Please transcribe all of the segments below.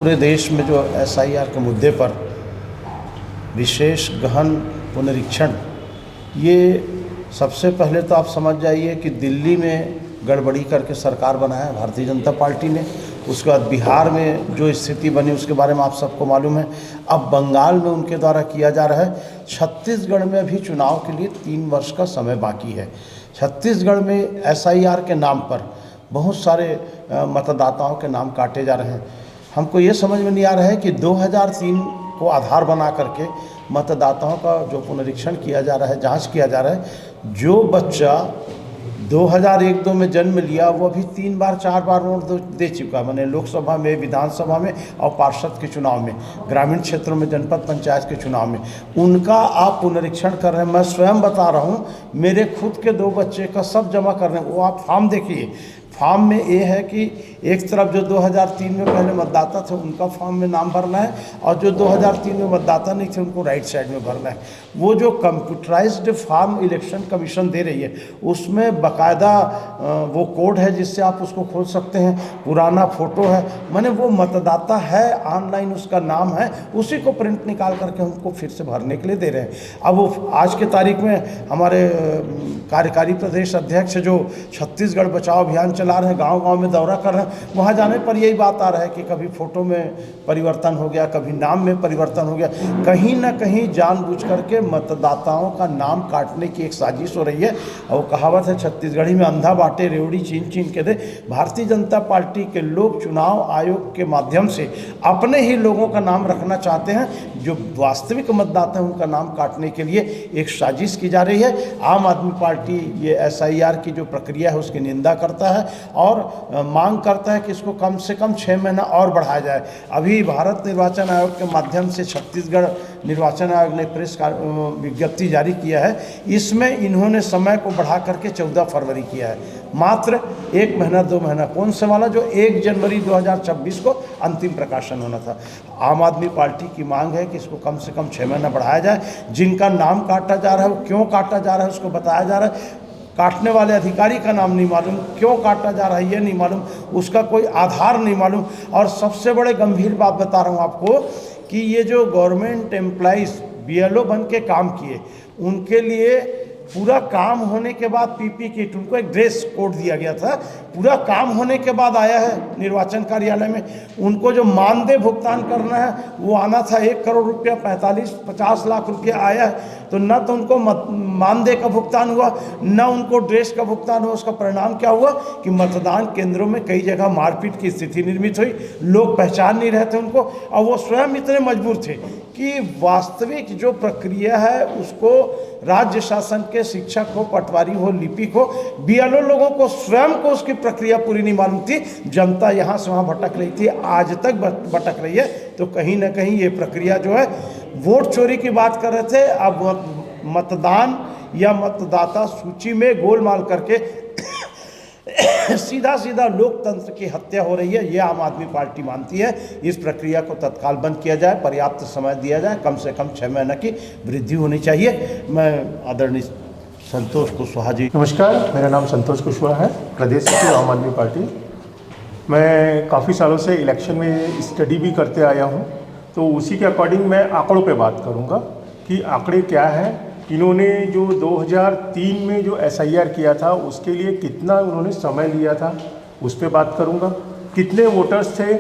पूरे देश में जो एसआईआर के मुद्दे पर विशेष गहन पुनरीक्षण, ये सबसे पहले तो आप समझ जाइए कि दिल्ली में गड़बड़ी करके सरकार बनाया है भारतीय जनता पार्टी ने। उसके बाद बिहार में जो स्थिति बनी उसके बारे में आप सबको मालूम है। अब बंगाल में उनके द्वारा किया जा रहा है। छत्तीसगढ़ में अभी चुनाव के लिए 3 वर्ष का समय बाकी है। छत्तीसगढ़ में एसआईआर के नाम पर बहुत सारे मतदाताओं के नाम काटे जा रहे हैं। हमको ये समझ में नहीं आ रहा है कि 2003 को आधार बना करके मतदाताओं का जो पुनरीक्षण किया जा रहा है, जांच किया जा रहा है। जो बच्चा 2001-2 में जन्म लिया वो अभी 3 बार 4 बार वोट दे चुका, मैंने लोकसभा में, विधानसभा में और पार्षद के चुनाव में, ग्रामीण क्षेत्रों में, जनपद पंचायत के चुनाव में, उनका आप पुनरीक्षण कर रहे हैं। मैं स्वयं बता रहा हूँ, मेरे खुद के 2 बच्चे का सब जमा कर रहे हैं। वो आप फॉर्म देखिए, फॉर्म में ये है कि एक तरफ जो 2003 में पहले मतदाता थे उनका फॉर्म में नाम भरना है, और जो 2003 में मतदाता नहीं थे उनको राइट साइड में भरना है। वो जो कंप्यूटराइज्ड फॉर्म इलेक्शन कमीशन दे रही है उसमें बाकायदा वो कोड है जिससे आप उसको खोल सकते हैं। पुराना फ़ोटो है, माने वो मतदाता है, ऑनलाइन उसका नाम है, उसी को प्रिंट निकाल करके हमको फिर से भरने के लिए दे रहे हैं। अब वो आज के तारीख में हमारे कार्यकारी प्रदेश अध्यक्ष जो छत्तीसगढ़ बचाओ अभियान चला रहे हैं, गांव-गांव में दौरा कर रहे हैं, वहाँ जाने पर यही बात आ रहा है कि कभी फ़ोटो में परिवर्तन हो गया, कभी नाम में परिवर्तन हो गया। कहीं ना कहीं जानबूझ करके मतदाताओं का नाम काटने की एक साजिश हो रही है। और कहावत है छत्तीसगढ़ी में, अंधा बाटे रेवड़ी छीन छीन के दे। भारतीय जनता पार्टी के लोग चुनाव आयोग के माध्यम से अपने ही लोगों का नाम रखना चाहते हैं, जो वास्तविक मतदाता हैं उनका नाम काटने के लिए एक साजिश की जा रही है। आम आदमी पार्टी ये एसआईआर की जो प्रक्रिया है उसकी निंदा करता है और मांग करता है कि इसको कम से कम 6 महीना और बढ़ाया जाए। अभी भारत निर्वाचन आयोग के माध्यम से छत्तीसगढ़ निर्वाचन आयोग ने प्रेस विज्ञप्ति जारी किया है। इसमें इन्होंने समय को बढ़ा करके 14 फरवरी किया है, मात्र 1 महीना 2 महीना। कौन से वाला? जो 1 जनवरी 2026 को अंतिम प्रकाशन होना था। आम आदमी पार्टी की मांग है कि इसको कम से कम 6 महीना बढ़ाया जाए। जिनका नाम काटा जा रहा है वो क्यों काटा जा रहा है उसको बताया जा रहा है। काटने वाले अधिकारी का नाम नहीं मालूम, क्यों काटा जा रहा है ये नहीं मालूम, उसका कोई आधार नहीं मालूम। और सबसे बड़े गंभीर बात बता रहा हूँ आपको कि ये जो गवर्नमेंट एम्प्लॉइज़ बीएलओ बन के काम किए, उनके लिए पूरा काम होने के बाद पीपी किट, उनको एक ड्रेस कोड दिया गया था। पूरा काम होने के बाद आया है निर्वाचन कार्यालय में, उनको जो मानदेय भुगतान करना है वो आना था 1 करोड़ रुपया, 45-50 लाख रुपया आया है। तो न तो उनको मानदेय का भुगतान हुआ, न उनको ड्रेस का भुगतान हुआ। उसका परिणाम क्या हुआ कि मतदान केंद्रों में कई जगह मारपीट की स्थिति निर्मित हुई, लोग पहचान नहीं रहे थे उनको, और वो स्वयं इतने मजबूर थे कि वास्तविक जो प्रक्रिया है उसको राज्य शासन के शिक्षक हो, पटवारी हो, लिपिक हो, बीएलओ लोगों को स्वयं को उसकी प्रक्रिया पूरी नहीं मालूम थी। जनता यहाँ से वहाँ भटक रही थी, आज तक भटक रही है। तो कहीं ना कहीं ये प्रक्रिया जो है, वोट चोरी की बात कर रहे थे, अब मतदान या मतदाता सूची में गोलमाल करके सीधा सीधा लोकतंत्र की हत्या हो रही है। ये आम आदमी पार्टी मानती है। इस प्रक्रिया को तत्काल बंद किया जाए, पर्याप्त समय दिया जाए, कम से कम 6 महीने की वृद्धि होनी चाहिए। मैं आदरणीय संतोष कुशवाहा जी। नमस्कार, मेरा नाम संतोष कुशवाहा है, प्रदेश की आम आदमी पार्टी। मैं काफ़ी सालों से इलेक्शन में स्टडी भी करते आया हूं, तो उसी के अकॉर्डिंग मैं आंकड़ों पे बात करूंगा कि आंकड़े क्या हैं। इन्होंने जो 2003 में जो एसआईआर किया था उसके लिए कितना उन्होंने समय लिया था उस पर बात करूंगा, कितने वोटर्स थे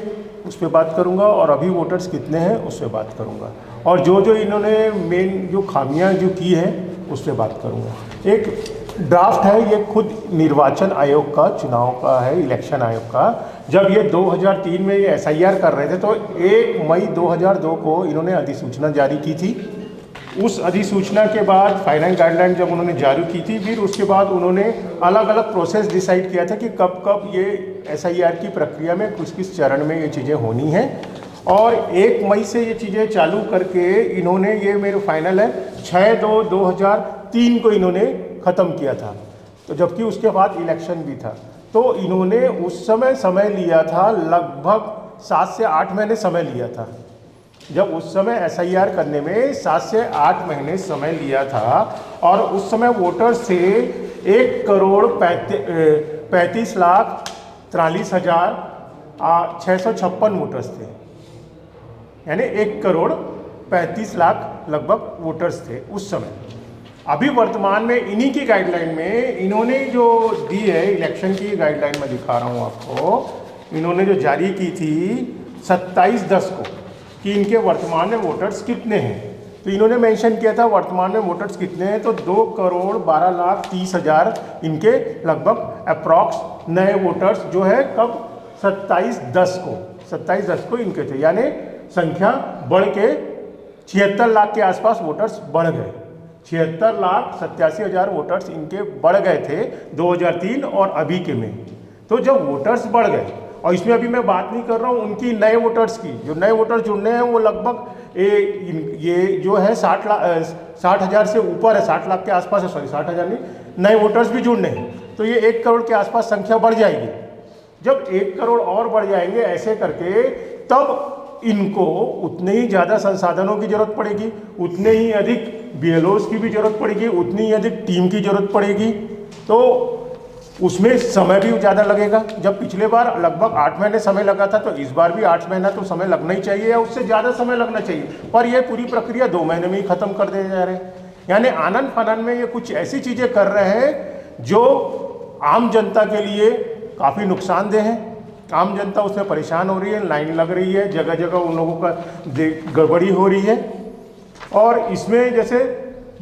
उस पर बात करूंगा, और अभी वोटर्स कितने हैं उस पर बात करूंगा, और जो इन्होंने मेन जो खामियां जो की है उस पर बात करूंगा। एक ड्राफ्ट है, ये खुद निर्वाचन आयोग का, चुनाव का है, इलेक्शन आयोग का। जब ये 2003 में ये एसआईआर कर रहे थे तो 1 मई 2002 को इन्होंने अधिसूचना जारी की थी। उस अधिसूचना के बाद फाइनल गाइडलाइन जब उन्होंने जारी की थी, फिर उसके बाद उन्होंने अलग अलग प्रोसेस डिसाइड किया था कि कब कब ये एसआईआर की प्रक्रिया में किस चरण में ये चीज़ें होनी हैं। और 1 मई से ये चीज़ें चालू करके इन्होंने, ये मेरे फाइनल है, 6/2/2003 को इन्होंने ख़त्म किया था। तो जबकि उसके बाद इलेक्शन भी था, तो इन्होंने उस समय लिया था, लगभग 7 से 8 महीने समय लिया था। जब उस समय एसआईआर करने में 7 से 8 महीने समय लिया था, और उस समय वोटर्स थे 1,35,43,43,656 वोटर्स थे। यानी 1,35,00,000 लगभग वोटर्स थे उस समय। अभी वर्तमान में इन्हीं की गाइडलाइन में इन्होंने जो दी है, इलेक्शन की गाइडलाइन में दिखा रहा हूँ आपको, इन्होंने जो जारी की थी 27/10 को कि इनके वर्तमान में वोटर्स कितने हैं। तो इन्होंने मेंशन किया था वर्तमान में वोटर्स कितने हैं, तो 2,12,30,000 इनके लगभग अप्रॉक्स नए वोटर्स जो है कब 27/10 को इनके थे, यानी संख्या बढ़ के 76 लाख के आसपास वोटर्स बढ़ गए। 76,87,000 वोटर्स इनके बढ़ गए थे 2003 और अभी के में। तो जब वोटर्स बढ़ गए, और इसमें अभी मैं बात नहीं कर रहा हूँ उनकी नए वोटर्स की, जो नए वोटर्स जुड़ने हैं वो लगभग ये जो है 60,000 से ऊपर है, 60 लाख के आसपास है, सॉरी 60,000 नहीं, नए वोटर्स भी जुड़ने हैं। तो ये 1 करोड़ के आसपास संख्या बढ़ जाएगी। जब 1 करोड़ और बढ़ जाएंगे ऐसे करके, तब इनको उतने ही ज़्यादा संसाधनों की जरूरत पड़ेगी, उतने ही अधिक BLOs की भी जरूरत पड़ेगी, उतनी ही अधिक टीम की जरूरत पड़ेगी। तो उसमें समय भी ज़्यादा लगेगा। जब पिछले बार लगभग 8 महीने समय लगा था, तो इस बार भी 8 महीना तो समय लगना ही चाहिए या उससे ज़्यादा समय लगना चाहिए। पर यह पूरी प्रक्रिया 2 महीने में ही ख़त्म कर दिए जा रहे हैं। यानी आनन फानन में ये कुछ ऐसी चीज़ें कर रहे हैं जो आम जनता के लिए काफ़ी नुकसानदेह है। आम जनता उसमें परेशान हो रही है, लाइन लग रही है, जगह जगह उन लोगों का गड़बड़ी हो रही है। और इसमें जैसे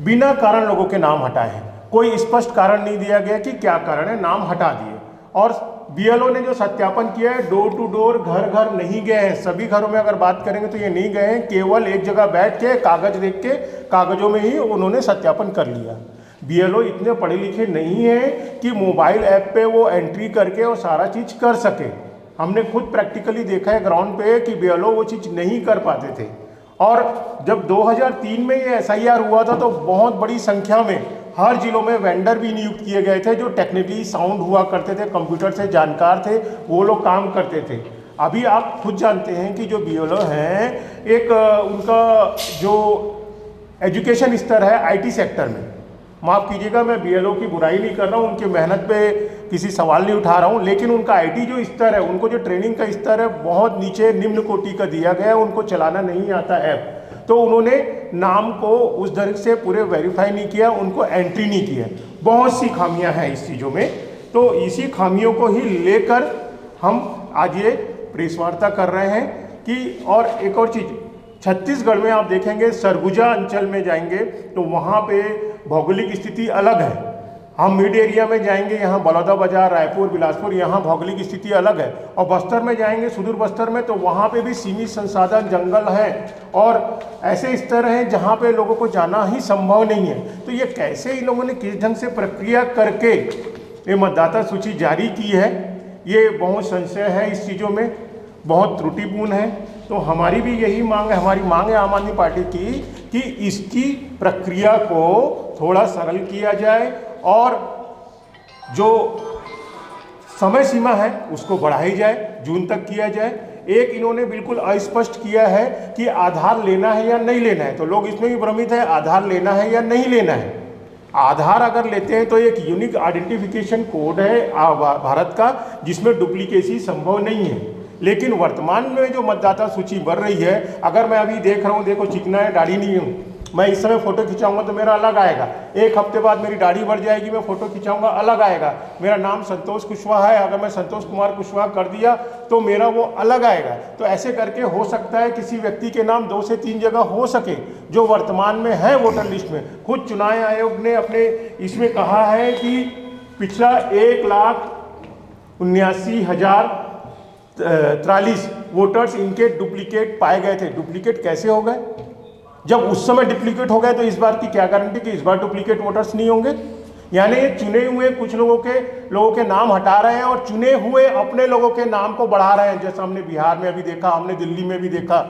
बिना कारण लोगों के नाम हटाए हैं, कोई स्पष्ट कारण नहीं दिया गया कि क्या कारण है, नाम हटा दिए। और BLO ने जो सत्यापन किया है, डोर टू डोर, घर घर नहीं गए हैं। सभी घरों में अगर बात करेंगे तो ये नहीं गए हैं, केवल एक जगह बैठ के कागज देख के कागजों में ही उन्होंने सत्यापन कर लिया। BLO इतने पढ़े लिखे नहीं हैं कि मोबाइल ऐप पे वो एंट्री करके और सारा चीज़ कर सके। हमने खुद प्रैक्टिकली देखा है ग्राउंड पे कि BLO वो चीज़ नहीं कर पाते थे। और जब 2003 में ये SIR हुआ था तो बहुत बड़ी संख्या में हर जिलों में वेंडर भी नियुक्त किए गए थे जो टेक्निकली साउंड हुआ करते थे, कंप्यूटर से जानकार थे, वो लोग काम करते थे। अभी आप खुद जानते हैं कि जो BLO हैं, एक उनका जो एजुकेशन स्तर है IT सेक्टर में, माफ़ कीजिएगा मैं BLO की बुराई नहीं कर रहा हूँ, उनकी मेहनत पे किसी सवाल नहीं उठा रहा हूँ, लेकिन उनका IT जो स्तर है, उनको जो ट्रेनिंग का स्तर है बहुत नीचे निम्न कोटि का दिया गया है, उनको चलाना नहीं आता ऐप। तो उन्होंने नाम को उस ढंग से पूरे वेरीफाई नहीं किया, उनको एंट्री नहीं किया। बहुत सी खामियां हैं इस चीज़ों में। तो इसी खामियों को ही लेकर हम आज ये प्रेस वार्ता कर रहे हैं कि, और एक और चीज़, छत्तीसगढ़ में आप देखेंगे सरगुजा अंचल में जाएंगे तो वहाँ पे भौगोलिक स्थिति अलग है। हम मिड एरिया में जाएंगे, यहाँ बलौदा बाजार, रायपुर, बिलासपुर, यहाँ भौगोलिक स्थिति अलग है। और बस्तर में जाएंगे, सुदूर बस्तर में, तो वहाँ पे भी सीमित संसाधन, जंगल है और ऐसे स्तर हैं जहाँ पे लोगों को जाना ही संभव नहीं है। तो ये कैसे इन लोगों ने किस ढंग से प्रक्रिया करके ये मतदाता सूची जारी की है, ये बहुत संशय है, इस चीज़ों में बहुत त्रुटिपूर्ण है। तो हमारी भी यही मांग है, हमारी मांग है आम आदमी पार्टी की कि इसकी प्रक्रिया को थोड़ा सरल किया जाए और जो समय सीमा है उसको बढ़ाई जाए, जून तक किया जाए। एक इन्होंने बिल्कुल अस्पष्ट किया है कि आधार लेना है या नहीं लेना है, तो लोग इसमें भी भ्रमित है, आधार लेना है या नहीं लेना है। आधार अगर लेते हैं तो एक यूनिक आइडेंटिफिकेशन कोड है भारत का, जिसमें डुप्लीकेसी संभव नहीं है। लेकिन वर्तमान में जो मतदाता सूची बढ़ रही है, अगर मैं अभी देख रहा हूँ, देखो चिकना है, दाढ़ी नहीं हूँ, मैं इस समय फ़ोटो खिंचाऊंगा तो मेरा अलग आएगा। एक हफ्ते बाद मेरी दाढ़ी बढ़ जाएगी, मैं फ़ोटो खिंचाऊंगा, अलग आएगा। मेरा नाम संतोष कुशवाहा है, अगर मैं संतोष कुमार कुशवाहा कर दिया तो मेरा वो अलग आएगा। तो ऐसे करके हो सकता है किसी व्यक्ति के नाम 2 से 3 जगह हो सके जो वर्तमान में है वोटर लिस्ट में। खुद चुनाव आयोग ने अपने इसमें कहा है कि पिछला 1,79,043 वोटर्स इनके डुप्लीकेट पाए गए थे। डुप्लीकेट कैसे हो गए? जब उस समय डुप्लीकेट हो गए तो इस बार की क्या गारंटी कि इस बार डुप्लीकेट वोटर्स नहीं होंगे? यानी चुने हुए कुछ लोगों के नाम हटा रहे हैं और चुने हुए अपने लोगों के नाम को बढ़ा रहे हैं, जैसा हमने बिहार में भी देखा, हमने दिल्ली में भी देखा।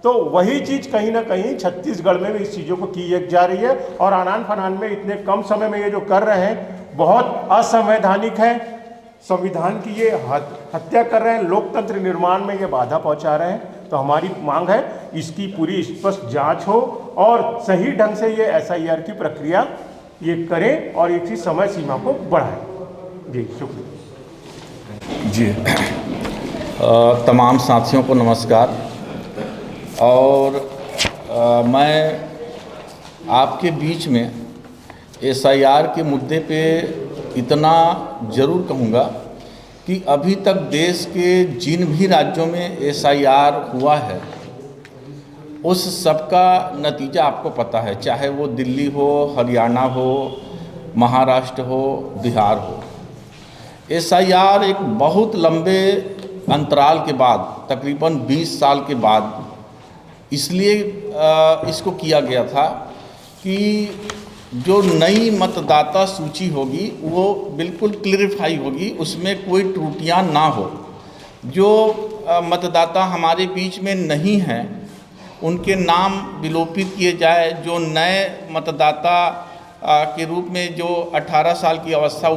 तो वही चीज़ कहीं ना कहीं छत्तीसगढ़ में भी इस चीज़ों को की जा रही है। और आनान फनान में इतने कम समय में ये जो कर रहे हैं बहुत असंवैधानिक है। संविधान की ये हत्या कर रहे हैं, लोकतंत्र निर्माण में ये बाधा पहुंचा रहे हैं। तो हमारी मांग है इसकी पूरी स्पष्ट जांच हो और सही ढंग से ये SIR की प्रक्रिया ये करें और एक समय सीमा को बढ़ाएं। जी शुक्रिया। जी तमाम साथियों को नमस्कार। और मैं आपके बीच में SIR के मुद्दे पे इतना ज़रूर कहूँगा कि अभी तक देश के जिन भी राज्यों में SIR हुआ है उस सब का नतीजा आपको पता है, चाहे वो दिल्ली हो, हरियाणा हो, महाराष्ट्र हो, बिहार हो। SIR एक बहुत लंबे अंतराल के बाद, तकरीबन 20 साल के बाद इसलिए इसको किया गया था कि जो नई मतदाता सूची होगी वो बिल्कुल क्लियरिफाई होगी, उसमें कोई त्रुटियां ना हो। जो मतदाता हमारे बीच में नहीं हैं उनके नाम विलोपित किए जाए, जो नए मतदाता के रूप में जो 18 साल की अवस्था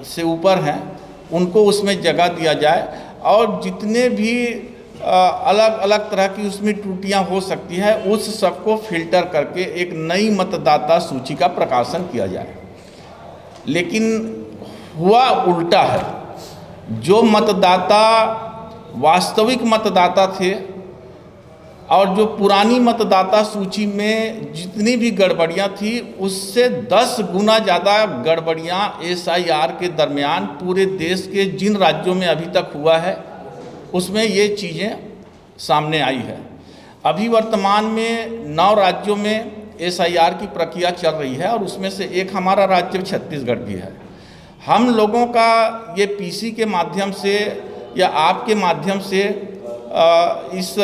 से ऊपर हैं उनको उसमें जगह दिया जाए, और जितने भी अलग अलग तरह की उसमें त्रुटियां हो सकती है उस सबको फिल्टर करके एक नई मतदाता सूची का प्रकाशन किया जाए। लेकिन हुआ उल्टा है। जो मतदाता वास्तविक मतदाता थे और जो पुरानी मतदाता सूची में जितनी भी गड़बड़ियां थी उससे 10 गुना ज़्यादा गड़बड़ियां SIR के दरमियान पूरे देश के जिन राज्यों में अभी तक हुआ है उसमें ये चीज़ें सामने आई है। अभी वर्तमान में 9 राज्यों में SIR की प्रक्रिया चल रही है और उसमें से एक हमारा राज्य छत्तीसगढ़ भी है। हम लोगों का ये PC के माध्यम से या आपके माध्यम से इस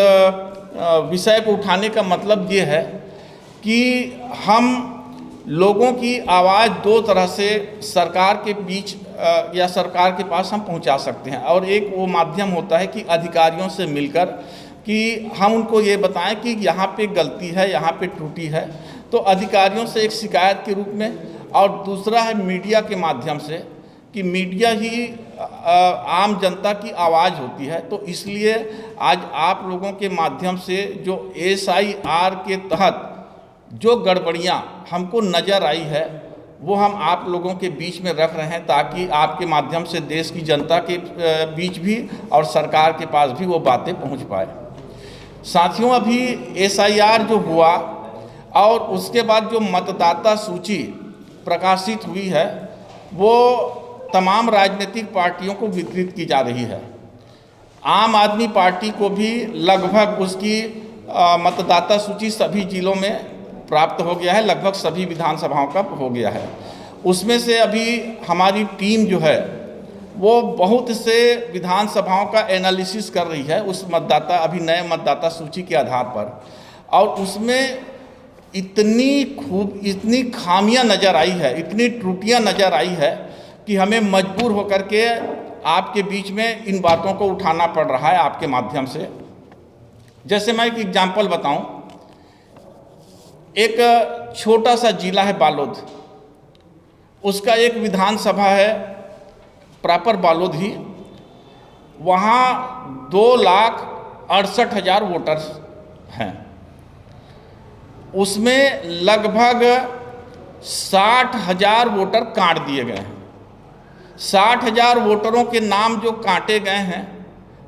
विषय को उठाने का मतलब ये है कि हम लोगों की आवाज़ 2 तरह से सरकार के बीच या सरकार के पास हम पहुंचा सकते हैं, और एक वो माध्यम होता है कि अधिकारियों से मिलकर कि हम उनको ये बताएं कि यहाँ पे गलती है, यहाँ पे त्रुटि है, तो अधिकारियों से एक शिकायत के रूप में, और दूसरा है मीडिया के माध्यम से कि मीडिया ही आम जनता की आवाज़ होती है। तो इसलिए आज आप लोगों के माध्यम से जो SIR के तहत जो गड़बड़ियाँ हमको नज़र आई है वो हम आप लोगों के बीच में रख रहे हैं, ताकि आपके माध्यम से देश की जनता के बीच भी और सरकार के पास भी वो बातें पहुंच पाए। साथियों, अभी SIR जो हुआ और उसके बाद जो मतदाता सूची प्रकाशित हुई है वो तमाम राजनीतिक पार्टियों को वितरित की जा रही है। आम आदमी पार्टी को भी लगभग उसकी मतदाता सूची सभी जिलों में प्राप्त हो गया है, लगभग सभी विधानसभाओं का हो गया है। उसमें से अभी हमारी टीम जो है वो बहुत से विधानसभाओं का एनालिसिस कर रही है उस अभी नए मतदाता सूची के आधार पर, और उसमें इतनी खामियां नज़र आई है, इतनी त्रुटियां नज़र आई है कि हमें मजबूर होकर के आपके बीच में इन बातों को उठाना पड़ रहा है आपके माध्यम से। जैसे मैं एक एग्जाम्पल बताऊं, एक छोटा सा जिला है बालोद, उसका एक विधानसभा है प्रॉपर बालोद ही, वहाँ 2,68,000 वोटर्स हैं। उसमें लगभग 60,000 वोटर काट दिए गए हैं। 60,000 वोटरों के नाम जो काटे गए हैं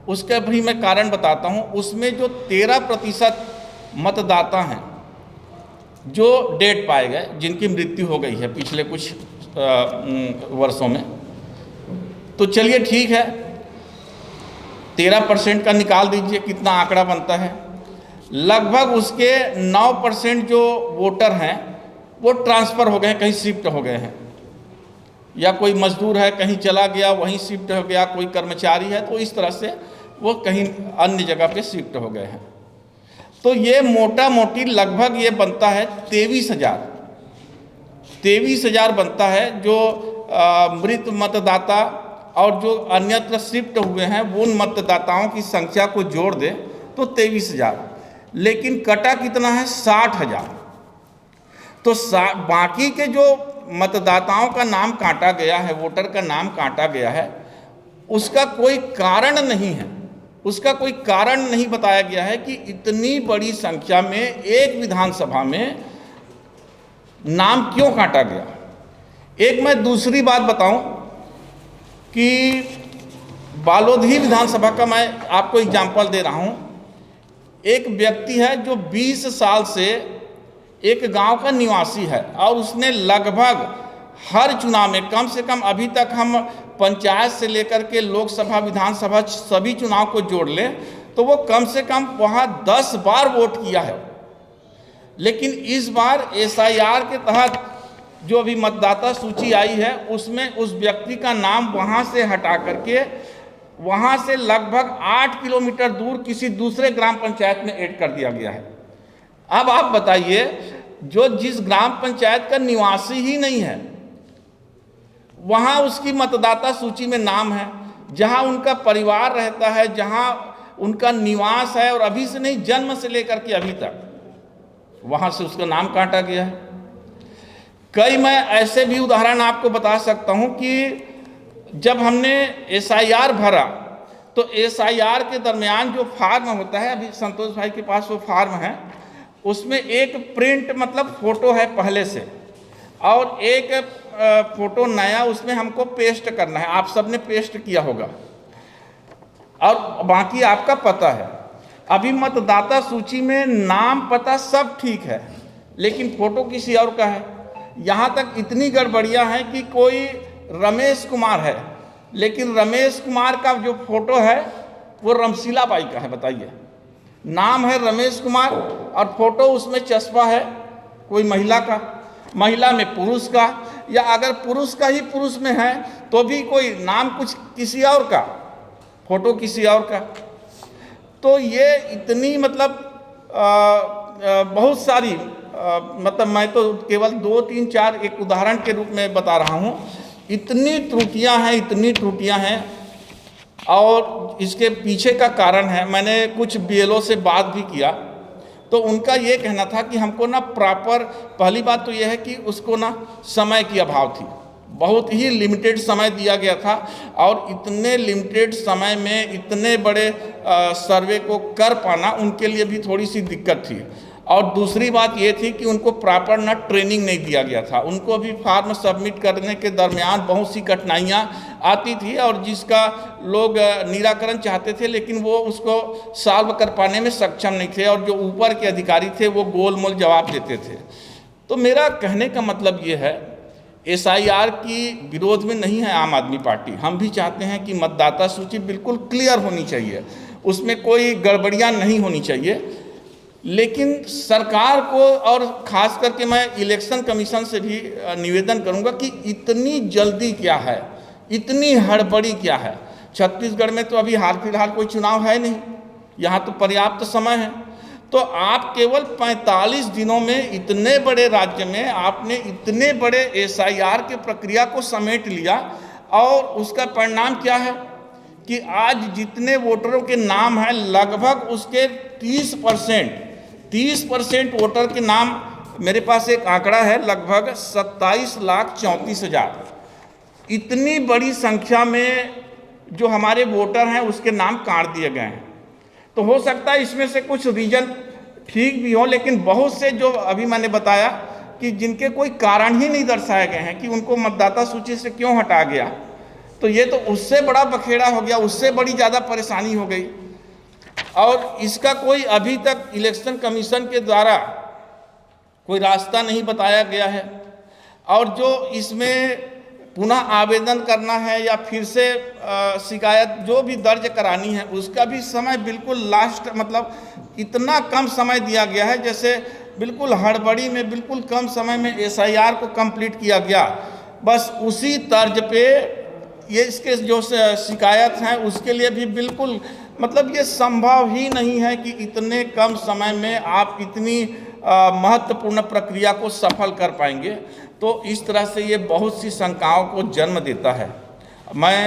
उसका भी मैं कारण बताता हूँ। उसमें जो 13% मतदाता हैं जो डेड पाए गए, जिनकी मृत्यु हो गई है पिछले कुछ वर्षों में, तो चलिए ठीक है 13% का निकाल दीजिए, कितना आंकड़ा बनता है। लगभग उसके 9% जो वोटर हैं वो ट्रांसफ़र हो गए हैं, कहीं शिफ्ट हो गए हैं, या कोई मजदूर है कहीं चला गया वहीं शिफ्ट हो गया, कोई कर्मचारी है तो इस तरह से वो कहीं अन्य जगह पे शिफ्ट हो गए हैं। तो ये मोटा मोटी लगभग ये बनता है 23,000 बनता है जो मृत मतदाता, और जो अन्यत्र शिफ्ट हुए हैं वो उन मतदाताओं की संख्या को जोड़ दें तो 23,000, लेकिन कटा कितना है 60,000। तो बाकी के जो मतदाताओं का नाम काटा गया है, वोटर का नाम काटा गया है, उसका कोई कारण नहीं है, उसका कोई कारण नहीं बताया गया है कि इतनी बड़ी संख्या में एक विधानसभा में नाम क्यों काटा गया। एक मैं दूसरी बात बताऊं कि बालोद ही विधानसभा का मैं आपको एग्जाम्पल दे रहा हूँ। एक व्यक्ति है जो 20 साल से एक गांव का निवासी है और उसने लगभग हर चुनाव में, कम से कम अभी तक हम पंचायत से लेकर के लोकसभा विधानसभा सभी चुनाव को जोड़ लें तो वो कम से कम वहाँ 10 बार वोट किया है। लेकिन इस बार SIR के तहत जो अभी मतदाता सूची आई है उसमें उस व्यक्ति का नाम वहाँ से हटा करके वहाँ से लगभग 8 किलोमीटर दूर किसी दूसरे ग्राम पंचायत में ऐड कर दिया गया है। अब आप बताइए, जो जिस ग्राम पंचायत का निवासी ही नहीं है वहाँ उसकी मतदाता सूची में नाम है, जहाँ उनका परिवार रहता है, जहाँ उनका निवास है और अभी से नहीं, जन्म से लेकर के अभी तक वहाँ से उसका नाम काटा गया है। कई मैं ऐसे भी उदाहरण आपको बता सकता हूँ कि जब हमने SIR भरा तो SIR के दरमियान जो फार्म होता है, अभी संतोष भाई के पास वो फार्म है, उसमें एक प्रिंट मतलब फ़ोटो है पहले से और एक फ़ोटो नया उसमें हमको पेस्ट करना है। आप सब ने पेस्ट किया होगा और बाकी आपका पता है। अभी मतदाता सूची में नाम पता सब ठीक है लेकिन फ़ोटो किसी और का है। यहाँ तक इतनी गड़बड़ियाँ हैं कि कोई रमेश कुमार है लेकिन रमेश कुमार का जो फ़ोटो है वो रमशीला बाई का है। बताइए, नाम है रमेश कुमार और फ़ोटो उसमें चस्पा है कोई महिला का, महिला में पुरुष का, या अगर पुरुष का ही पुरुष में है तो भी कोई नाम कुछ किसी और का, फ़ोटो किसी और का। तो ये इतनी मतलब बहुत सारी मतलब मैं तो केवल 2, 3, 4 एक उदाहरण के रूप में बता रहा हूँ। इतनी त्रुटियां हैं और इसके पीछे का कारण है, मैंने कुछ BLO से बात भी किया तो उनका ये कहना था कि हमको ना प्रॉपर, पहली बात तो यह है कि उसको ना समय की अभाव थी, बहुत ही लिमिटेड समय दिया गया था और इतने लिमिटेड समय में इतने बड़े सर्वे को कर पाना उनके लिए भी थोड़ी सी दिक्कत थी। और दूसरी बात ये थी कि उनको प्रॉपर ना ट्रेनिंग नहीं दिया गया था, उनको भी फार्म सबमिट करने के दरमियान बहुत सी कठिनाइयाँ आती थी और जिसका लोग निराकरण चाहते थे लेकिन वो उसको सॉल्व कर पाने में सक्षम नहीं थे और जो ऊपर के अधिकारी थे वो गोल मोल जवाब देते थे। तो मेरा कहने का मतलब ये है, SIR की विरोध में नहीं है आम आदमी पार्टी। हम भी चाहते हैं कि मतदाता सूची बिल्कुल क्लियर होनी चाहिए, उसमें कोई गड़बड़ियाँ नहीं होनी चाहिए। लेकिन सरकार को और ख़ास करके मैं इलेक्शन कमीशन से भी निवेदन करूंगा कि इतनी जल्दी क्या है, इतनी हड़बड़ी क्या है। छत्तीसगढ़ में तो अभी हाल फिलहाल कोई चुनाव है नहीं, यहाँ तो पर्याप्त समय है। तो आप केवल 45 दिनों में इतने बड़े राज्य में आपने इतने बड़े SIR के प्रक्रिया को समेट लिया और उसका परिणाम क्या है कि आज जितने वोटरों के नाम हैं लगभग उसके 30% वोटर के नाम, मेरे पास एक आंकड़ा है, लगभग 27,34,000 इतनी बड़ी संख्या में जो हमारे वोटर हैं उसके नाम काट दिए गए हैं। तो हो सकता है इसमें से कुछ रीजन ठीक भी हो लेकिन बहुत से जो अभी मैंने बताया कि जिनके कोई कारण ही नहीं दर्शाए गए हैं कि उनको मतदाता सूची से क्यों हटा गया, तो ये तो उससे बड़ा बखेड़ा हो गया, उससे बड़ी ज़्यादा परेशानी हो गई। और इसका कोई अभी तक इलेक्शन कमीशन के द्वारा कोई रास्ता नहीं बताया गया है और जो इसमें पुनः आवेदन करना है या फिर से शिकायत जो भी दर्ज करानी है उसका भी समय बिल्कुल लास्ट, मतलब इतना कम समय दिया गया है जैसे बिल्कुल हड़बड़ी में बिल्कुल कम समय में SIR को कंप्लीट किया गया। बस उसी तर्ज पे ये इसके जो शिकायत हैं उसके लिए भी बिल्कुल मतलब ये संभव ही नहीं है कि इतने कम समय में आप इतनी महत्वपूर्ण प्रक्रिया को सफल कर पाएंगे। तो इस तरह से ये बहुत सी शंकाओं को जन्म देता है। मैं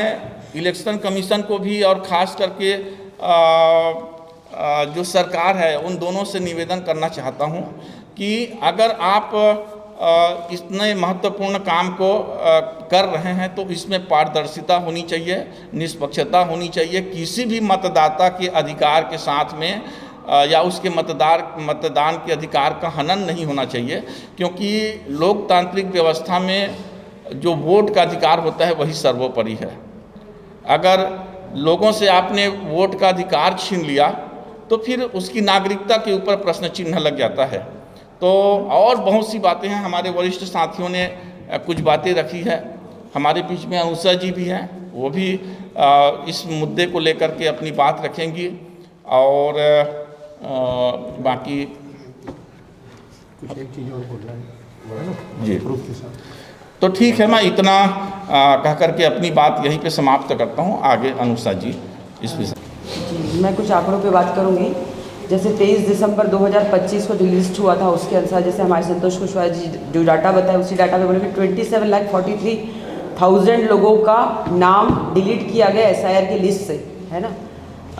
इलेक्शन कमीशन को भी और ख़ास करके जो सरकार है उन दोनों से निवेदन करना चाहता हूँ कि अगर आप इतने महत्वपूर्ण काम को कर रहे हैं तो इसमें पारदर्शिता होनी चाहिए, निष्पक्षता होनी चाहिए। किसी भी मतदाता के अधिकार के साथ में या उसके मतदान के अधिकार का हनन नहीं होना चाहिए, क्योंकि लोकतांत्रिक व्यवस्था में जो वोट का अधिकार होता है वही सर्वोपरि है। अगर लोगों से आपने वोट का अधिकार छीन लिया तो फिर उसकी नागरिकता के ऊपर प्रश्न चिन्ह लग जाता है। तो और बहुत सी बातें हैं, हमारे वरिष्ठ साथियों ने कुछ बातें रखी है, हमारे बीच में अनुषा जी भी हैं, वो भी इस मुद्दे को लेकर के अपनी बात रखेंगी। और बाकी कुछ एक चीज़ और बोलना है जी प्रूफ के साथ। तो ठीक है, मैं इतना कह करके अपनी बात यहीं पे समाप्त करता हूँ। आगे अनुषा जी इस विषय। जी, मैं कुछ आंकड़ों पे बात करूंगी। जैसे 23 दिसंबर 2025 को जो लिस्ट हुआ था उसके अनुसार जैसे हमारे संतोष कुशवाहा जी जो डाटा बताए उसी डाटा पे बोले कि 27,43,000 लोगों का नाम डिलीट किया गया SIR की लिस्ट से, है ना।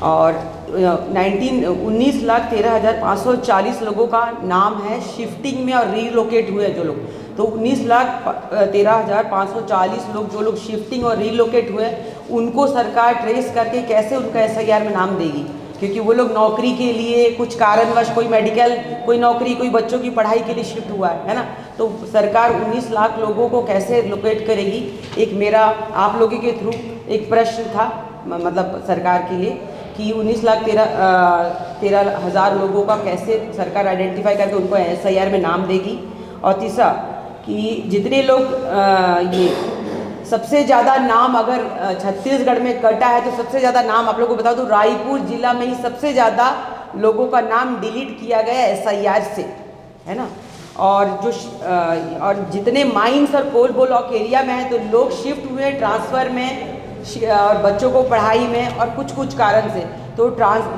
और 19,13,540 लोगों का नाम है शिफ्टिंग में और रीलोकेट हुए जो लोग। तो 19,13,540 लोग जो लोग शिफ्टिंग और रीलोकेट हुए उनको सरकार ट्रेस करके कैसे उनका SIR में नाम देगी, क्योंकि वो लोग नौकरी के लिए कुछ कारणवश, कोई मेडिकल, कोई नौकरी, कोई बच्चों की पढ़ाई के लिए शिफ्ट हुआ है ना। तो सरकार 19 लाख लोगों को कैसे लोकेट करेगी। एक मेरा आप लोगों के थ्रू एक प्रश्न था, मतलब सरकार के लिए, कि 19,13,000 लोगों का कैसे सरकार आइडेंटिफाई करके उनको SIR में नाम देगी। और तीसरा कि जितने लोग ये सबसे ज़्यादा नाम अगर छत्तीसगढ़ में कटा है तो सबसे ज़्यादा नाम आप लोगों को बता दूं, रायपुर जिला में ही सबसे ज़्यादा लोगों का नाम डिलीट किया गया SIR से, है ना। और जितने माइंस और कोल ब्लॉक एरिया में है तो लोग शिफ्ट हुए ट्रांसफ़र में और बच्चों को पढ़ाई में और कुछ कारण से। तो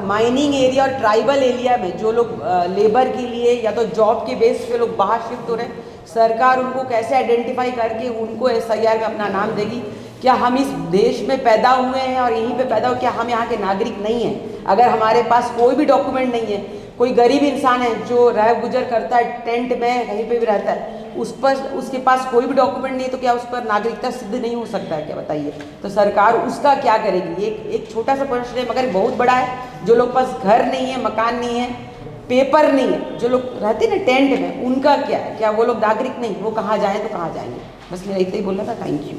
माइनिंग एरिया और ट्राइबल एरिया में जो लोग लेबर के लिए या तो जॉब के बेस पे लोग बाहर शिफ्ट हो रहे हैं, सरकार उनको कैसे आइडेंटिफाई करके उनको SIR में अपना नाम देगी। क्या हम इस देश में पैदा हुए हैं और यहीं पे पैदा हो, क्या हम यहाँ के नागरिक नहीं हैं? अगर हमारे पास कोई भी डॉक्यूमेंट नहीं है, कोई गरीब इंसान है जो रह गुजर करता है, टेंट में कहीं पे भी रहता है, उसके पास कोई भी डॉक्यूमेंट नहीं है, तो क्या उस पर नागरिकता सिद्ध नहीं हो सकता है क्या, बताइए। तो सरकार उसका क्या करेगी? एक छोटा सा प्रश्न है मगर बहुत बड़ा है। जो लोग पास घर नहीं है, मकान नहीं है, पेपर नहीं है, जो लोग रहते हैं ना टेंट में, उनका क्या है? क्या वो लोग नागरिक नहीं? वो कहाँ जाएँ तो कहाँ जाएंगे? बस मेरा इतना ही बोलना था। Thank you.